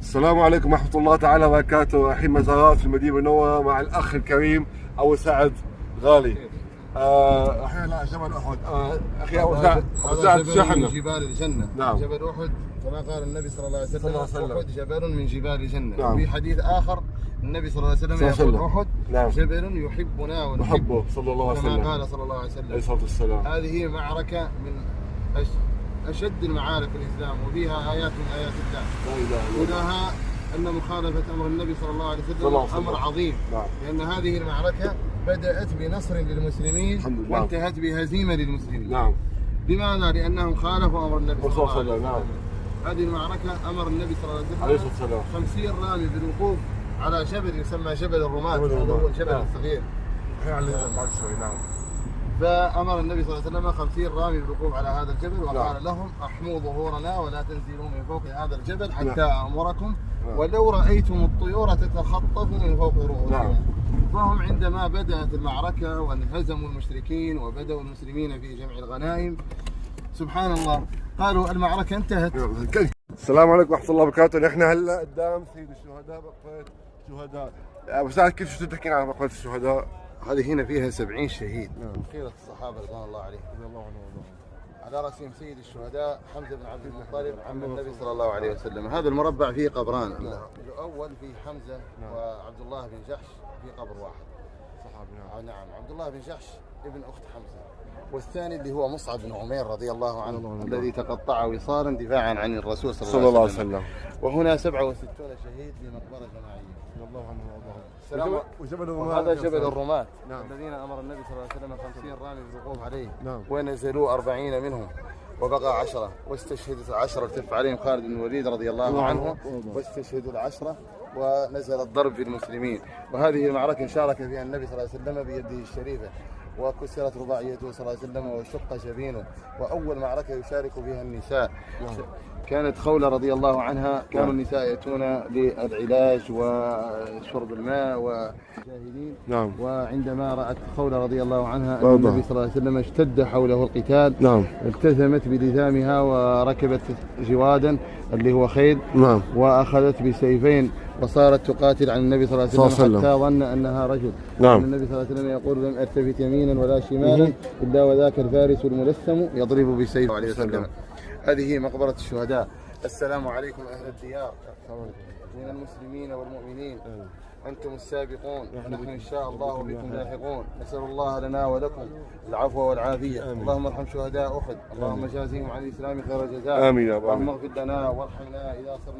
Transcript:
السلام عليكم ورحمة الله تعالى وبركاته. الحين مزارات في المدينة المنورة مع الأخ الكريم أبو سعد غالي. الحين لا جبل أحد. أخي أبو سعد جبل من جبال الجنة. نعم. جبل أحد كما قال النبي صلى الله عليه وسلم أحد جبل من جبال الجنة. نعم. وفي حديث آخر النبي صلى الله عليه وسلم يقول أحد نعم. جبل يحبنا ونحبه صلى الله عليه وسلم كما قال صلى الله عليه وسلم. عليه الصلاة والسلام. هذه معركة من أشد المعارك في الإسلام وفيها آيات من آيات الله. لا إله إلا الله. ولاها أن مخالفة أمر النبي صلى الله عليه وسلم أمر عظيم. نعم. لأن هذه المعركة بدأت بنصر للمسلمين وانتهت بهزيمة للمسلمين. نعم. لماذا؟ لأنهم خالفوا أمر النبي صلى الله عليه وسلم. نعم. هذه المعركة أمر النبي صلى الله عليه الصلاة والسلام 50 رامي بالوقوف على جبل يسمى جبل الرماة. هذا هو الجبل الصغير. بعد شوي. نعم. فأمر النبي صلى الله عليه وسلم 50 رامي بالوقوف على هذا الجبل وقال لهم احموا ظهورنا ولا تنزلوا من فوق هذا الجبل حتى أمركم ولو رأيتم الطيور تتخطف من فوق رؤوسهم. فهم عندما بدأت المعركة وانهزموا المشركين وبدأوا المسلمين في جمع الغنائم سبحان الله قالوا المعركة انتهت. السلام عليكم ورحمة الله وبركاته. نحن هلا قدام سيد الشهداء مقبرة الشهداء. أبو سعد كيف شو تحكي عن مقبرة الشهداء؟ هذه هنا فيها 70 شهيد. نعم. خيرة الصحابة رضوان الله عليهم. رضي الله عنهم وارضاهم. على رأسهم سيد الشهداء حمزة بن عبد المطلب عم النبي صلى الله عليه وسلم. هذا المربع فيه قبران. الأول فيه حمزة وعبد الله بن جحش في قبر واحد. صحابي. نعم. عبد الله بن جحش ابن أخت حمزة. والثاني اللي هو مصعب بن عمير رضي الله عنه الذي تقطع وصالا دفاعا عن الرسول صلى الله عليه وسلم. وهنا 67 شهيد بمقبرة جماعية. رضي الله عنهم وارضاهم. وجبل الرماة. هذا جبل الرماة. نعم. الذين امر النبي صلى الله عليه وسلم 50 رامي بالوقوف عليه. نعم. ونزلوا 40 منهم وبقى 10 واستشهدت 10 التف عليهم خالد بن الوليد رضي الله عنه واستشهدوا 10 ونزل الضرب في المسلمين. وهذه المعركة شارك فيها النبي صلى الله عليه وسلم بيده الشريفة وكسرت رباعيته صلى الله عليه وسلم وشق جبينه. وأول معركة يشارك فيها النساء كانت خولة رضي الله عنها. كانوا النساء يأتون للعلاج وشرب الماء وجاهدين. نعم. وعندما رأت خولة رضي الله عنها أن النبي صلى الله عليه وسلم اشتد حوله القتال. نعم. التزمت بلزامها وركبت جوادا اللي هو خيل. نعم. وأخذت بسيفين وصارت تقاتل عن النبي صلى الله عليه وسلم حتى ظن أنها رجل. نعم. النبي صلى الله عليه وسلم يقول لم ألتفت يمينا ولا شمالا إلا وذاك الفارس الملثم يضرب بسيفه عليه وسلم. هذه مقبرة الشهداء. السلام عليكم أهل الديار من المسلمين والمؤمنين. أنتم السابقون ونحن إن شاء الله بكم لاحقون. نسأل الله لنا ولكم العفو والعافية. اللهم ارحم شهداء أحد. اللهم جازهم عن الإسلام خير الجزاء. آمين. اللهم اغفر لنا وارحمنا إذا صرنا